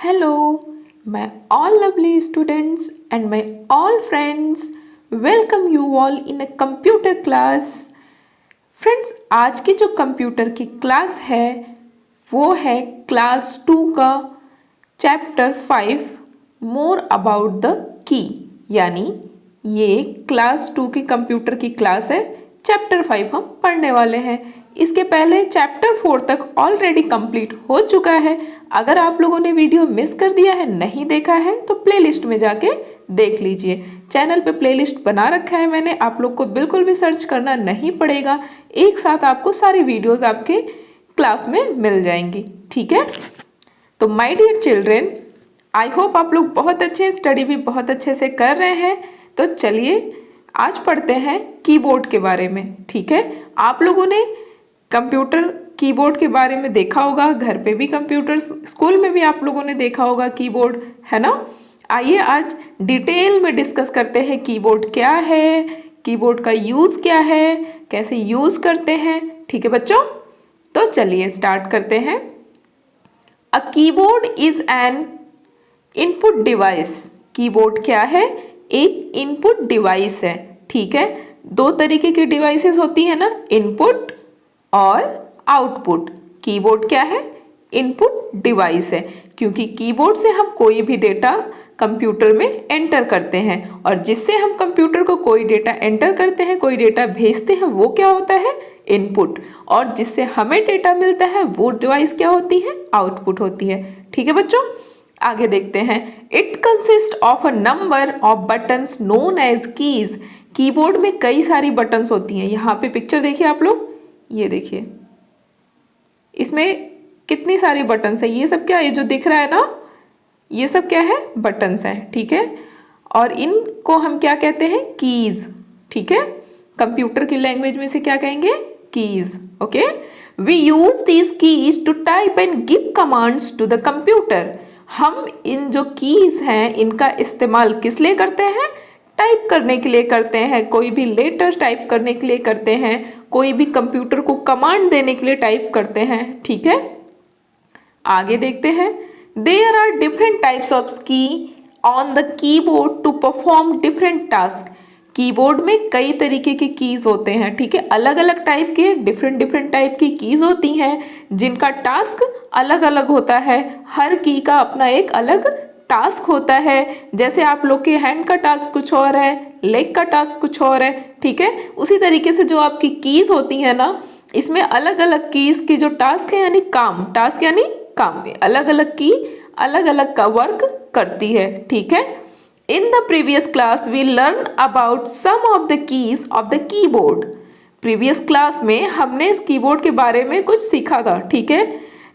Hello, my all lovely students and my all friends. Welcome you all in a computer class. Friends, आज की जो computer की class है वो है क्लास 2 का chapter 5 more about the key, यानी ये क्लास 2 की कंप्यूटर की क्लास है। चैप्टर 5 हम पढ़ने वाले हैं। इसके पहले चैप्टर 4 तक ऑलरेडी कंप्लीट हो चुका है। अगर आप लोगों ने वीडियो मिस कर दिया है, नहीं देखा है, तो प्लेलिस्ट में जाके देख लीजिए। चैनल पे प्लेलिस्ट बना रखा है मैंने, आप लोग को बिल्कुल भी सर्च करना नहीं पड़ेगा। एक साथ आपको सारी वीडियोस आपके क्लास में मिल जाएंगी, ठीक है। तो my dear children, I hope आप लोग बहुत अच्छे, स्टडी भी बहुत अच्छे से कर रहे हैं। तो चलिए आज पढ़ते हैं कीबोर्ड के बारे में, ठीक है। आप लोगों ने कंप्यूटर कीबोर्ड के बारे में देखा होगा, घर पे भी कंप्यूटर, स्कूल में भी आप लोगों ने देखा होगा कीबोर्ड, है ना। आइए आज डिटेल में डिस्कस करते हैं कीबोर्ड क्या है, कीबोर्ड का यूज़ क्या है, कैसे यूज़ करते हैं, ठीक है बच्चों। तो चलिए स्टार्ट करते हैं। A keyboard is an input device. Keyboard क्या है? एक इनपुट डिवाइस है, ठीक है। दो तरीके की डिवाइसेस होती है ना, इनपुट और आउटपुट। कीबोर्ड क्या है? इनपुट डिवाइस है, क्योंकि कीबोर्ड से हम कोई भी डेटा कंप्यूटर में एंटर करते हैं, और जिससे हम कंप्यूटर को कोई डेटा एंटर करते हैं, कोई डेटा भेजते हैं, वो क्या होता है? इनपुट। और जिससे हमें डेटा मिलता है वो डिवाइस क्या होती है? आउटपुट होती है, ठीक है बच्चों। आगे देखते हैं। It consist of a number of buttons known as keys. Keyboard में कई सारी बटन्स होती हैं। यहाँ पे पिक्चर देखिए आप लोग, ये देखिए, इसमें कितनी सारी बटन्स है। ये सब क्या, ये जो दिख रहा है ना, ये सब क्या है? बटन्स हैं, ठीक है। और इनको हम क्या कहते हैं? कीज, ठीक है। कंप्यूटर की लैंग्वेज में से क्या कहेंगे? Keys, okay. We use these keys to type and give commands to the computer. हम इन जो कीज हैं इनका इस्तेमाल किस लिए करते हैं? टाइप करने के लिए करते हैं। कोई भी लेटर टाइप करने के लिए करते हैं, कोई भी कंप्यूटर को कमांड देने के लिए टाइप करते हैं, ठीक है। आगे देखते हैं। There are different types of key on the keyboard to perform different task. Keyboard में कई तरीके के कीज होते हैं, ठीक है। अलग अलग टाइप के डिफरेंट टाइप की कीज होती हैं, जिनका टास्क अलग अलग होता है। हर की का अपना एक अलग टास्क होता है। जैसे आप लोग के हैंड का टास्क कुछ और है, लेग का टास्क कुछ और है, ठीक है। उसी तरीके से जो आपकी कीज होती है ना, इसमें अलग अलग कीज की जो टास्क है, यानी काम, टास्क यानी काम में अलग अलग की अलग अलग का वर्क करती है, ठीक है। In the previous class, we learn about some of the keys of the keyboard. Previous class में हमने इस कीबोर्ड के बारे में कुछ सीखा था, ठीक है।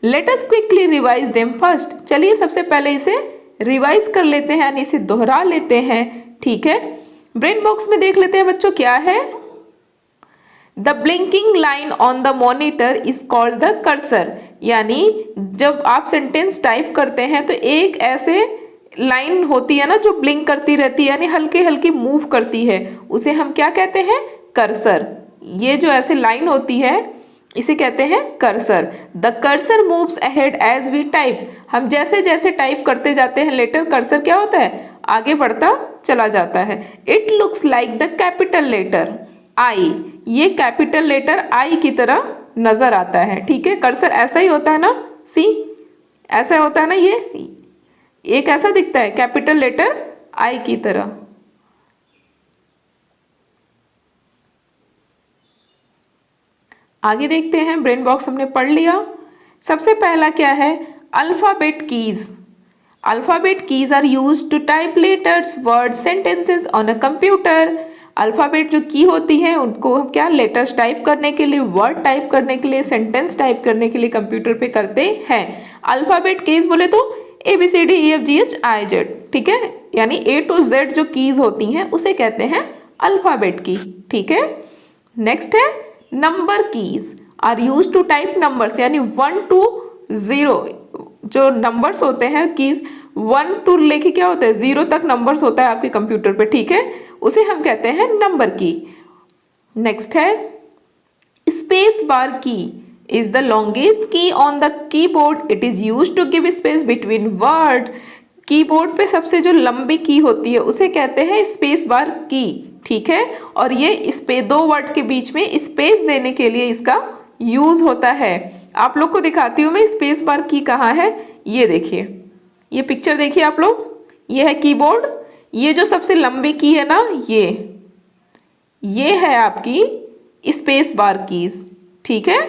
Let us quickly revise them first. चलिए सबसे पहले इसे रिवाइज कर लेते हैं, यानी इसे दोहरा लेते हैं, ठीक है। ब्रेन बॉक्स में देख लेते हैं बच्चों क्या है। The blinking line on the monitor is called the cursor. यानी जब आप सेंटेंस टाइप करते हैं तो एक ऐसे लाइन होती है ना जो ब्लिंक करती रहती है, यानी हल्की हल्की मूव करती है, उसे हम क्या कहते हैं? कर्सर। ये जो ऐसे लाइन होती है इसे कहते हैं cursor. The cursor moves ahead as we type. हम जैसे जैसे टाइप करते जाते हैं लेटर, कर्सर क्या होता है? आगे बढ़ता चला जाता है। It looks like the capital letter I. ये कैपिटल लेटर आई की तरह नजर आता है, ठीक है। कर्सर ऐसा ही होता है ना, सी ऐसा होता है ना, ये एक ऐसा दिखता है कैपिटल लेटर आई की तरह। आगे देखते हैं। ब्रेन बॉक्स हमने पढ़ लिया। सबसे पहला क्या है? Alphabet keys. Alphabet keys are used to type letters, word, sentences on a computer. Alphabet जो की होती है उनको हम क्या? लेटर्स टाइप करने के लिए, वर्ड टाइप करने के लिए, सेंटेंस टाइप करने के लिए कंप्यूटर पे करते हैं। अल्फाबेट कीज बोले तो ABCDEFGHIJ, ठीक है। यानी A to Z जो कीज होती हैं उसे कहते हैं अल्फाबेट की, ठीक है। नेक्स्ट है number keys are use to type numbers, यानी 1 to 0 जो नंबर्स होते हैं, कीज 1 to लेके क्या होता है? 0 तक नंबर्स होता है आपके कंप्यूटर पे, ठीक है। उसे हम कहते हैं नंबर की। नेक्स्ट है स्पेस बार की। is the longest key on the keyboard. It is used to give space between word. Keyboard पे सबसे जो लंबी की होती है उसे कहते हैं स्पेस बार की, ठीक है। और ये इस पे दो वर्ड के बीच में स्पेस देने के लिए इसका यूज होता है। आप लोग को दिखाती हूँ मैं स्पेस बार की कहाँ है। ये देखिए, ये पिक्चर देखिए आप लोग, ये है कीबोर्ड। ये जो सबसे लंबी की है ना, ये है आपकी स्पेस बार कीज, ठीक है।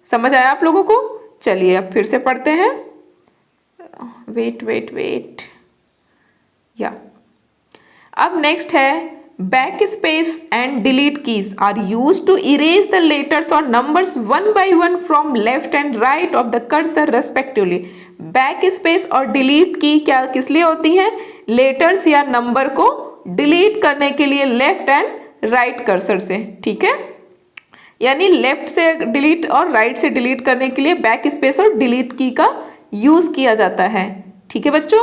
समझ आया आप लोगों को? चलिए अब फिर से पढ़ते हैं। वेट या अब नेक्स्ट है backspace and delete keys are use to erase the letters और numbers one by one from left and right of the cursor respectively. Backspace और डिलीट की क्या किस लिए होती हैं? लेटर्स या नंबर को डिलीट करने के लिए लेफ्ट एंड राइट कर्सर से, ठीक है। यानी लेफ्ट से डिलीट और राइट से डिलीट करने के लिए बैक स्पेस और डिलीट की का यूज किया जाता है, ठीक है बच्चों।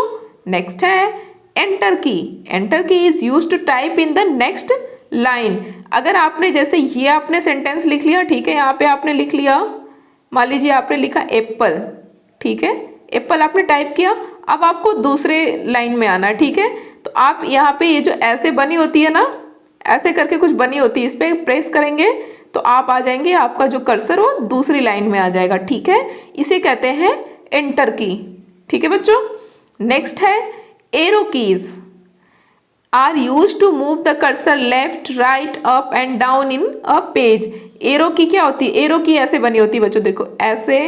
नेक्स्ट है enter key. Enter key is use to type in the next line. अगर आपने जैसे ये आपने सेंटेंस लिख लिया, ठीक है, यहाँ पे आपने लिख लिया, मान लीजिए आपने लिखा एप्पल, ठीक है, एप्पल आपने टाइप किया। अब आपको दूसरे लाइन में आना, ठीक है। तो आप यहाँ पे ये जो ऐसे बनी होती है ना, ऐसे करके कुछ बनी होती है, इस पर प्रेस करेंगे तो आप आ जाएंगे, आपका जो कर्सर वो दूसरी लाइन में आ जाएगा, ठीक है। इसे कहते हैं एंटर की, ठीक है बच्चों। नेक्स्ट है arrow keys are use to move the cursor left right up and down in a page. Arrow key क्या होती है? एरो की ऐसे बनी होती है बच्चों, देखो ऐसे,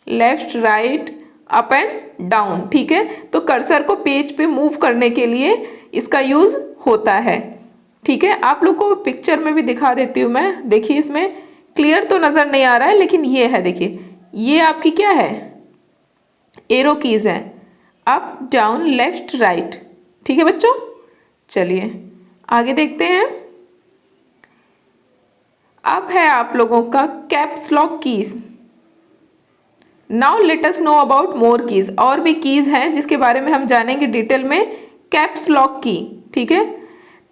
left right up and down, ठीक है। तो कर्सर को पेज पे मूव करने के लिए इसका यूज होता है, ठीक है। आप लोग को पिक्चर में भी दिखा देती हूँ मैं। देखिए इसमें क्लियर तो नजर नहीं आ रहा है, लेकिन ये है, देखिए ये आपकी क्या है? एरो कीज है, अप डाउन लेफ्ट राइट, ठीक है बच्चों। चलिए आगे देखते हैं। अब है आप लोगों का caps lock keys. Now let us know about more keys. और भी कीज हैं जिसके बारे में हम जानेंगे डिटेल में। कैप्स लॉक की, ठीक है।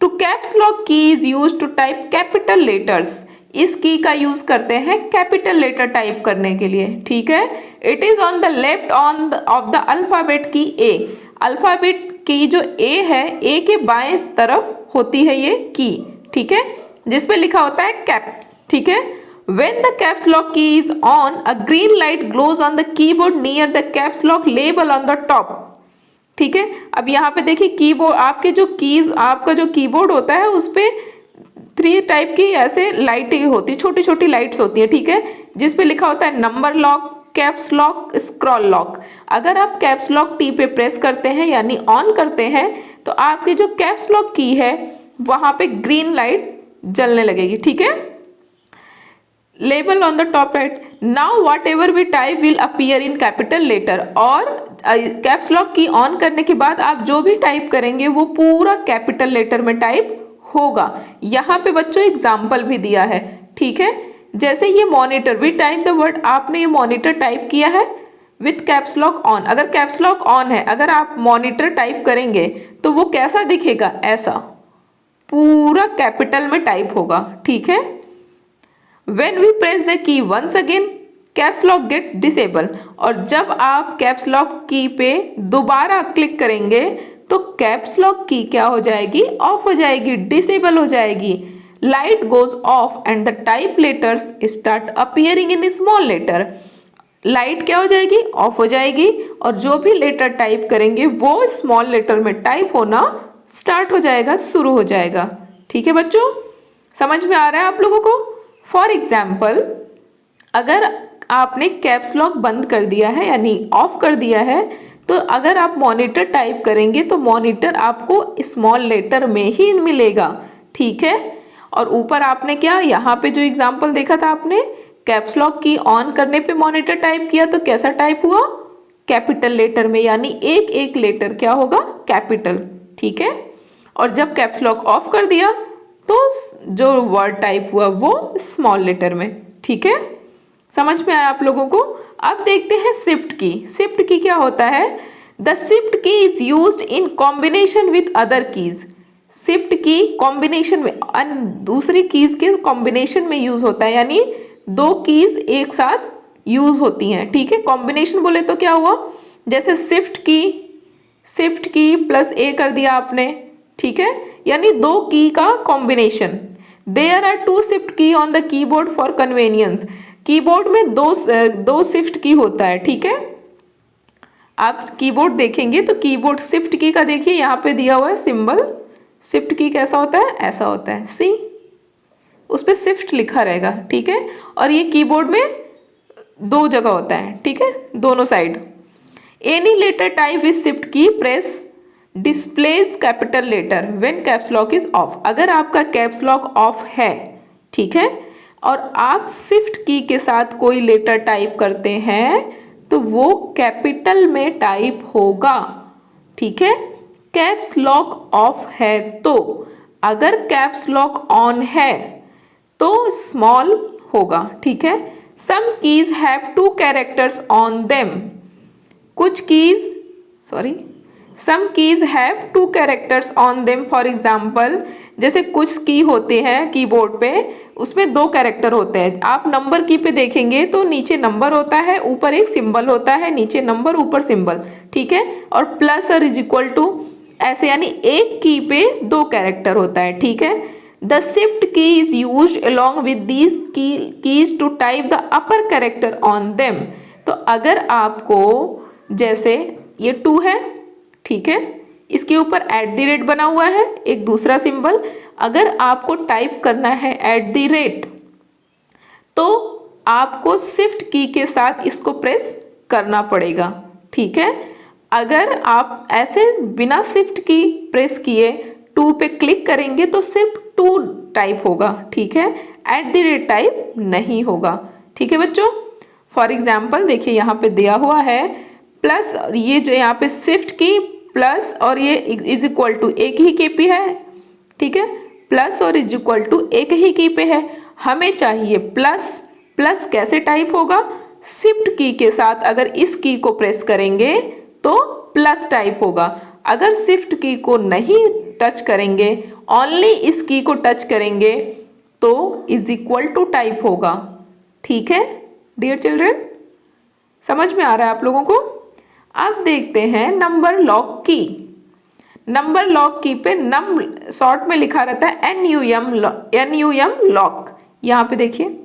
To caps lock key is use to type capital letters. इस की का यूज करते हैं कैपिटल लेटर टाइप करने के लिए, ठीक है। It is on the left on off the alphabet की ए। अल्फाबेट की जो ए है, ए के बाएं तरफ होती है ये की, ठीक है, जिसपे लिखा होता है कैप्स, ठीक है। When the caps lock key is on, a green light glows on the keyboard near the caps lock label on the top, ठीक है। अब यहाँ पे देखिए कीबोर्ड, आपके जो कीज, आपका जो कीबोर्ड होता है उस पे 3 टाइप की ऐसे लाइटें होती है, छोटी छोटी लाइट्स होती है, ठीक है, जिसपे लिखा होता है number lock, caps lock, scroll lock. अगर आप कैप्स लॉक टी पे प्रेस करते हैं यानी ऑन करते हैं तो आपकी जो कैप्स लॉक की है वहां पे ग्रीन लाइट जलने लगेगी, ठीक है। Label on the top right. Now whatever we type will appear in capital letter. और कैप्स लॉक की ऑन करने के बाद आप जो भी टाइप करेंगे वो पूरा कैपिटल लेटर में टाइप होगा। यहाँ पे बच्चों एग्जाम्पल भी दिया है, ठीक है। जैसे ये monitor, we type the word, आपने ये मॉनिटर टाइप किया है विथ कैप्स लॉक ऑन। अगर कैप्स लॉक ऑन है, अगर आप मॉनिटर टाइप करेंगे तो वो कैसा दिखेगा? ऐसा पूरा कैपिटल में टाइप होगा, ठीक है। When we press the key once again, caps lock get disable. और जब आप कैप्स लॉक की पे दोबारा क्लिक करेंगे तो कैप्स लॉक की क्या हो जाएगी? ऑफ हो जाएगी, डिसेबल हो जाएगी। Light goes off and the type letters start appearing in small letter. Light क्या हो जाएगी? ऑफ हो जाएगी और जो भी लेटर टाइप करेंगे वो स्मॉल लेटर में टाइप होना स्टार्ट हो जाएगा, शुरू हो जाएगा, ठीक है बच्चों। समझ में आ रहा है आप लोगों को? फॉर एग्जाम्पल, अगर आपने कैप्स लॉक बंद कर दिया है यानी ऑफ कर दिया है तो अगर आप मॉनिटर टाइप करेंगे तो मॉनिटर आपको स्मॉल लेटर में ही मिलेगा, ठीक है। और ऊपर आपने क्या, यहाँ पे जो एग्जाम्पल देखा था आपने, कैप्स लॉक की ऑन करने पे मॉनिटर टाइप किया तो कैसा टाइप हुआ? कैपिटल लेटर में, यानी एक एक लेटर क्या होगा? कैपिटल, ठीक है। और जब कैप्स लॉक ऑफ कर दिया तो जो वर्ड टाइप हुआ वो स्मॉल लेटर में, ठीक है। समझ में आया आप लोगों को? अब देखते हैं शिफ्ट की। शिफ्ट की क्या होता है? The shift key is used in combination with other keys. Shift की कॉम्बिनेशन में दूसरी कीज के कॉम्बिनेशन में यूज होता है, यानी दो कीज एक साथ यूज होती हैं, ठीक है। कॉम्बिनेशन बोले तो क्या हुआ, जैसे शिफ्ट की प्लस ए कर दिया आपने, ठीक है, यानी दो की का combination. There are two shift key on the keyboard for convenience. Keyboard में दो शिफ्ट की होता है, ठीक है। आप कीबोर्ड देखेंगे तो कीबोर्ड शिफ्ट की का देखिए यहाँ पे दिया हुआ है सिंबल। शिफ्ट की कैसा होता है, ऐसा होता है, सी, उस पर शिफ्ट लिखा रहेगा, ठीक है। और ये कीबोर्ड में दो जगह होता है, ठीक है, दोनों side. Any letter type with shift key press displays capital letter when caps lock is off. अगर आपका कैप्स लॉक ऑफ है, ठीक है, और आप शिफ्ट की के साथ कोई लेटर टाइप करते हैं तो वो कैपिटल में टाइप होगा, ठीक है। कैप्स लॉक ऑफ है तो, अगर कैप्स लॉक ऑन है तो स्मॉल होगा, ठीक है। Some keys have two characters on them. Some keys have two characters on them. For example, जैसे कुछ की होते हैं कीबोर्ड पे, उसमें दो कैरेक्टर होते हैं। आप नंबर की पे देखेंगे तो नीचे नंबर होता है, ऊपर एक सिंबल होता है, नीचे नंबर ऊपर सिंबल, ठीक है, और प्लस और इज इक्वल टू ऐसे, यानी एक की पे दो कैरेक्टर होता है, ठीक है। The shift key is used along with these keys to type the upper character on them. तो अगर आपको, जैसे ये 2 है, ठीक है, इसके ऊपर @ बना हुआ है, एक दूसरा सिंबल, अगर आपको टाइप करना है @ तो आपको शिफ्ट की के साथ इसको प्रेस करना पड़ेगा, ठीक है। अगर आप ऐसे बिना शिफ्ट की प्रेस किए 2 पे क्लिक करेंगे तो सिर्फ 2 टाइप होगा, ठीक है, @ टाइप नहीं होगा, ठीक है बच्चों। फॉर एग्जाम्पल देखिए यहाँ पे दिया हुआ है प्लस, और ये जो यहाँ पे शिफ्ट की प्लस और ये इज इक्वल टू एक ही की पे है, ठीक है, प्लस और इज इक्वल टू एक ही की पे है। हमें चाहिए प्लस कैसे टाइप होगा, शिफ्ट की के साथ अगर इस की को प्रेस करेंगे तो प्लस टाइप होगा। अगर शिफ्ट की को नहीं टच करेंगे, ओनली इस की को टच करेंगे तो इज इक्वल टू टाइप होगा, ठीक है डियर चिल्ड्रन, समझ में आ रहा है आप लोगों को। अब देखते हैं नंबर लॉक की। नंबर लॉक की पे नम शॉर्ट में लिखा रहता है NUM लॉक। यहाँ पे देखिए,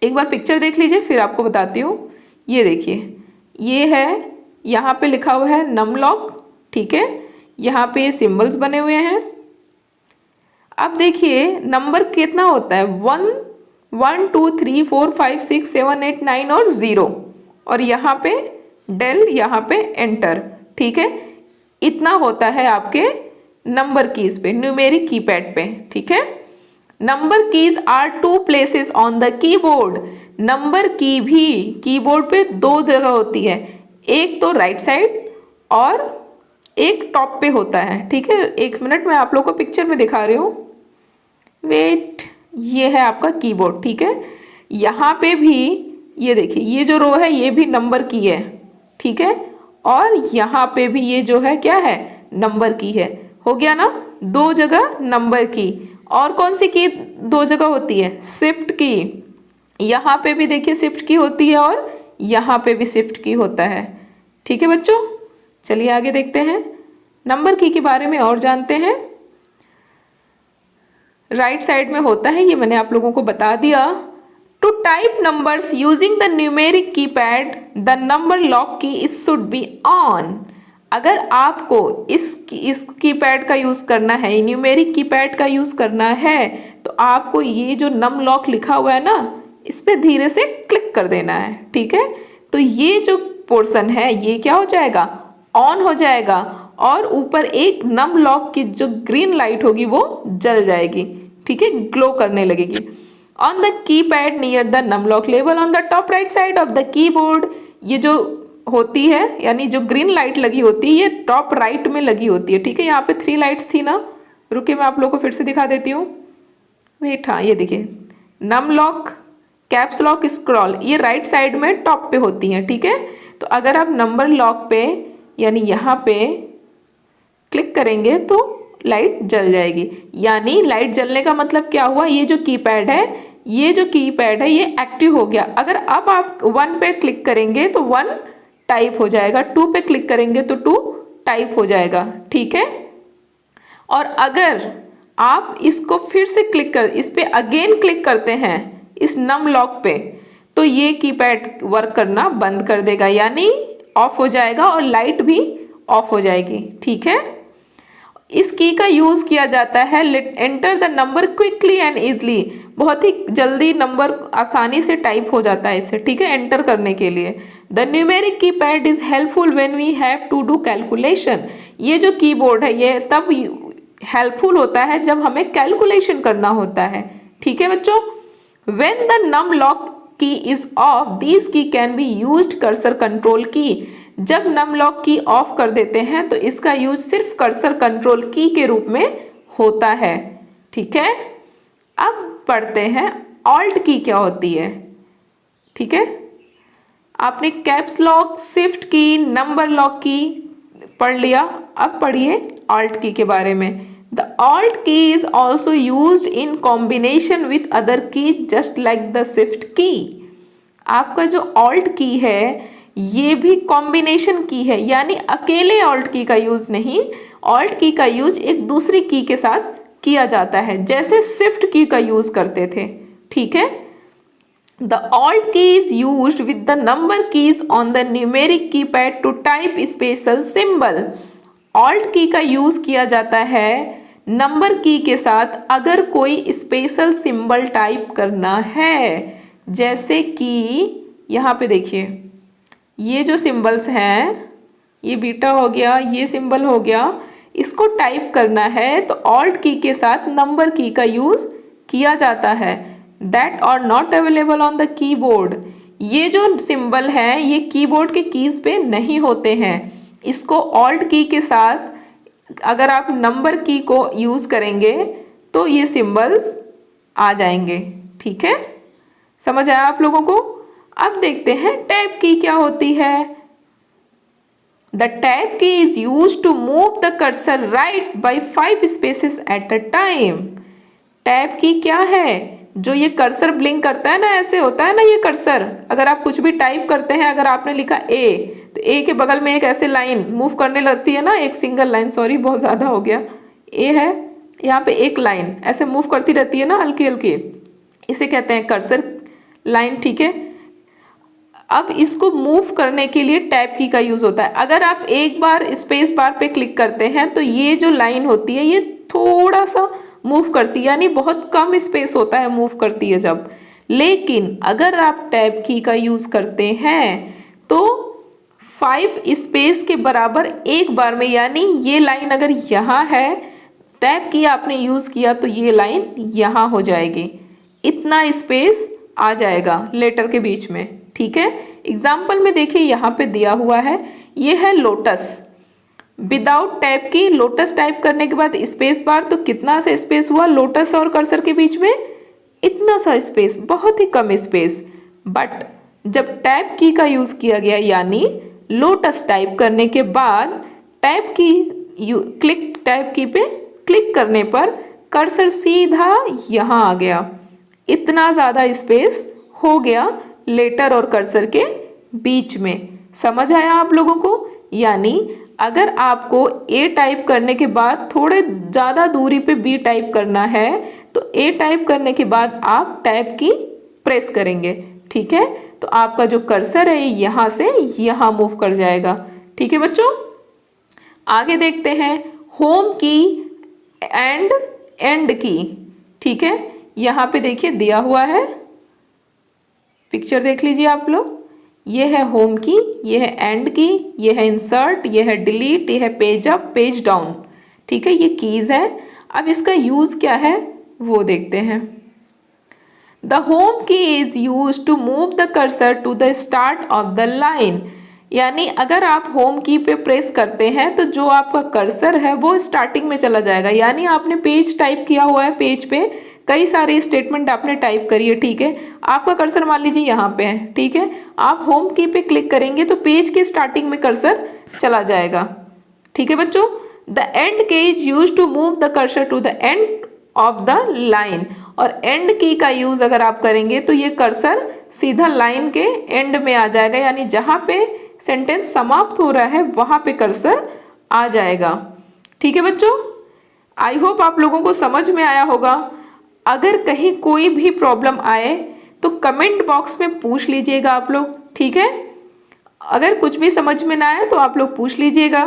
एक बार पिक्चर देख लीजिए फिर आपको बताती हूँ। ये देखिए, ये है, यहाँ पे लिखा हुआ है नम लॉक, ठीक है, यहाँ पे सिंबल्स बने हुए हैं। अब देखिए नंबर कितना होता है, 1 2 3 4 5 6 7 8 9 और 0, और यहाँ पे डेल, यहाँ पे एंटर, ठीक है, इतना होता है आपके नंबर कीज पे, न्यूमेरिक कीपैड पे, ठीक है। Number keys are 2 places on the keyboard. Number की भी कीबोर्ड पे 2 जगह होती है, एक तो राइट साइड और एक टॉप पे होता है, ठीक है। 1 मिनट में आप लोग को पिक्चर में दिखा रही हूँ, वेट, ये है आपका कीबोर्ड, ठीक है। यहाँ पे भी ये देखिए, ये जो रो है ये भी नंबर की है, ठीक है, और यहाँ पे भी ये जो है क्या है, नंबर की है। हो गया ना, 2 जगह नंबर की। और कौन सी की 2 जगह होती है, शिफ्ट की। यहाँ पे भी देखिए शिफ्ट की होती है और यहाँ पे भी शिफ्ट की होता है, ठीक है बच्चों। चलिए आगे देखते हैं, नंबर की के बारे में और जानते हैं। राइट साइड में होता है, ये मैंने आप लोगों को बता दिया। To type numbers using the numeric keypad the number lock key is should be on. अगर आपको इस कीपैड का यूज करना है, न्यूमेरिक कीपैड का यूज करना है, तो आपको ये जो नम लॉक लिखा हुआ है ना, इस पे धीरे से क्लिक कर देना है, ठीक है। तो ये जो पोर्शन है ये क्या हो जाएगा, ऑन हो जाएगा, और ऊपर एक नम लॉक की जो ग्रीन लाइट होगी वो जल जाएगी, ठीक है, ग्लो करने लगेगी। On the keypad near the num lock label on the top right side of the keyboard. ये जो होती है, यानी जो ग्रीन लाइट लगी होती है, ये टॉप राइट में लगी होती है, ठीक है। यहाँ पे 3 लाइट्स थी ना, रुके मैं आप लोग को फिर से दिखा देती हूँ, वेट, हाँ ये देखिए, num lock, caps lock, scroll, ये राइट साइड में टॉप पे होती हैं, ठीक है। तो अगर आप नंबर लॉक पे यानी यहाँ पे क्लिक करेंगे तो लाइट जल जाएगी। यानी लाइट जलने का मतलब क्या हुआ, ये जो कीपैड है ये जो कीपैड है ये एक्टिव हो गया। अगर अब आप 1 पे क्लिक करेंगे तो 1 टाइप हो जाएगा, 2 पे क्लिक करेंगे तो 2 टाइप हो जाएगा, ठीक है। और अगर आप इसको फिर से इस पे अगेन क्लिक करते हैं इस नम लॉक पे, तो ये कीपैड वर्क करना बंद कर देगा, यानी ऑफ हो जाएगा और लाइट भी ऑफ हो जाएगी, ठीक है। इस की का यूज किया जाता है enter the number quickly and easily, बहुत ही जल्दी नंबर आसानी से टाइप हो जाता है इससे, ठीक है, एंटर करने के लिए। The numeric keypad is helpful when we have to do calculation, ये जो कीबोर्ड है ये तब हेल्पफुल होता है जब हमें कैलकुलेशन करना होता है, ठीक है बच्चों। When the num lock key is of this की can be used cursor control की, जब नम लॉक की ऑफ कर देते हैं तो इसका यूज सिर्फ कर्सर कंट्रोल की के रूप में होता है, ठीक है। अब पढ़ते हैं ऑल्ट की क्या होती है, ठीक है। आपने कैप्स लॉक, शिफ्ट की, नंबर लॉक की पढ़ लिया, अब पढ़िए ऑल्ट की के बारे में। The alt key is also used in combination with other की जस्ट लाइक द शिफ्ट की। आपका जो ऑल्ट की है ये भी कॉम्बिनेशन की है, यानी अकेले ऑल्ट की का यूज नहीं, ऑल्ट की का यूज एक दूसरी की के साथ किया जाता है, जैसे शिफ्ट की का यूज करते थे, ठीक है। The alt key is used with the number keys on the numeric keypad to type special symbol. Alt key का यूज किया जाता है नंबर की के साथ अगर कोई स्पेशल सिंबल टाइप करना है, जैसे कि यहाँ पे देखिए ये जो सिंबल्स हैं, ये बीटा हो गया, ये सिंबल हो गया, इसको टाइप करना है तो ऑल्ट की के साथ नंबर की का यूज किया जाता है। That are not available on the keyboard, ये जो सिंबल है ये कीबोर्ड के कीज पे नहीं होते हैं, इसको ऑल्ट की के साथ अगर आप नंबर की को यूज करेंगे तो ये सिंबल्स आ जाएंगे, ठीक है। समझ आया आप लोगों को। अब देखते हैं टैब की क्या होती है। The tab key is use to move the cursor right by 5 spaces at a time. Tab key क्या है, जो ये कर्सर ब्लिंक करता है ना, ऐसे होता है ना ये कर्सर, अगर आप कुछ भी टाइप करते हैं, अगर आपने लिखा ए तो ए के बगल में एक ऐसे लाइन मूव करने लगती है ना, एक सिंगल लाइन, सॉरी बहुत ज़्यादा हो गया, ए है यहाँ पे एक लाइन ऐसे मूव करती रहती है ना हल्की हल्की, इसे कहते हैं कर्सर लाइन, ठीक है। अब इसको मूव करने के लिए टैब की का यूज होता है। अगर आप एक बार स्पेस बार पे क्लिक करते हैं तो ये जो लाइन होती है ये थोड़ा सा मूव करती है, यानी बहुत कम स्पेस होता है मूव करती है जब। लेकिन अगर आप टैब की का यूज करते हैं तो 5 स्पेस के बराबर एक बार में, यानी ये लाइन अगर यहाँ है, टैब की आपने यूज किया तो ये लाइन यहाँ हो जाएगी, इतना स्पेस आ जाएगा लेटर के बीच में, ठीक है। एग्जाम्पल में देखिए यहाँ पे दिया हुआ है, ये है लोटस। विदाउट टैब की लोटस टाइप करने के बाद स्पेस बार तो कितना सा स्पेस हुआ लोटस और कर्सर के बीच में, इतना सा स्पेस, बहुत ही कम स्पेस। बट जब टैब की का यूज किया गया, यानी लोटस टाइप करने के बाद टैब की पे क्लिक करने पर कर्सर सीधा यहाँ आ गया, इतना ज़्यादा स्पेस हो गया लेटर और कर्सर के बीच में। समझ आया आप लोगों को। यानी अगर आपको ए टाइप करने के बाद थोड़े ज़्यादा दूरी पे बी टाइप करना है तो ए टाइप करने के बाद आप टैब की प्रेस करेंगे, ठीक है, तो आपका जो कर्सर है यहाँ से यहाँ मूव कर जाएगा, ठीक है बच्चों। आगे देखते हैं होम की एंड एंड की, ठीक है। यहाँ पे देखिए दिया हुआ है, पिक्चर देख लीजिए आप लोग, ये है होम की, ये है एंड की, ये है इंसर्ट, ये है डिलीट, ये है पेज अप पेज डाउन, ठीक है, ये कीज है। अब इसका यूज क्या है वो देखते हैं। The home key is use to move the cursor to the start of the line, यानी अगर आप होम की पे प्रेस करते हैं तो जो आपका कर्सर है वो स्टार्टिंग में चला जाएगा, यानी आपने पेज टाइप किया हुआ है, पेज पे कई सारे स्टेटमेंट आपने टाइप करी है, ठीक है, आपका कर्सर मान लीजिए यहाँ पे है, ठीक है, आप होम की पे क्लिक करेंगे तो पेज के स्टार्टिंग में कर्सर चला जाएगा, ठीक है बच्चों। The end key is use to move the cursor to the end of the line, और एंड की का यूज़ अगर आप करेंगे तो ये कर्सर सीधा लाइन के एंड में आ जाएगा, यानी जहाँ पे सेंटेंस समाप्त हो रहा है वहाँ पे कर्सर आ जाएगा। ठीक है बच्चों, आई होप आप लोगों को समझ में आया होगा। अगर कहीं कोई भी प्रॉब्लम आए तो कमेंट बॉक्स में पूछ लीजिएगा आप लोग, ठीक है। अगर कुछ भी समझ में ना आए तो आप लोग पूछ लीजिएगा,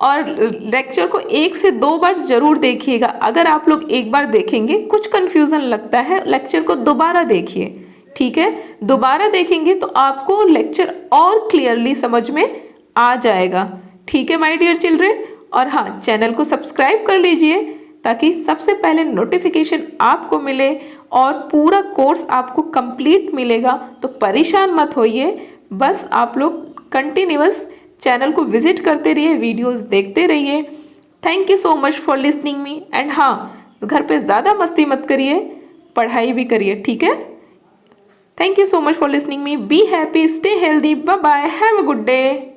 और लेक्चर को 1 से 2 बार जरूर देखिएगा। अगर आप लोग एक बार देखेंगे कुछ कंफ्यूजन लगता है, लेक्चर को दोबारा देखिए, ठीक है। दोबारा देखेंगे तो आपको लेक्चर और क्लियरली समझ में आ जाएगा, ठीक है माय डियर चिल्ड्रन। और हाँ, चैनल को सब्सक्राइब कर लीजिए ताकि सबसे पहले नोटिफिकेशन आपको मिले और पूरा कोर्स आपको कंप्लीट मिलेगा। तो परेशान मत होइए, बस आप लोग कंटिन्यूअस चैनल को विजिट करते रहिए, वीडियोस देखते रहिए। Thank you so much for listening me. And हाँ, घर पे ज़्यादा मस्ती मत करिए, पढ़ाई भी करिए, ठीक है। Thank you so much for listening me. Be happy, stay healthy, bye bye, have a good day.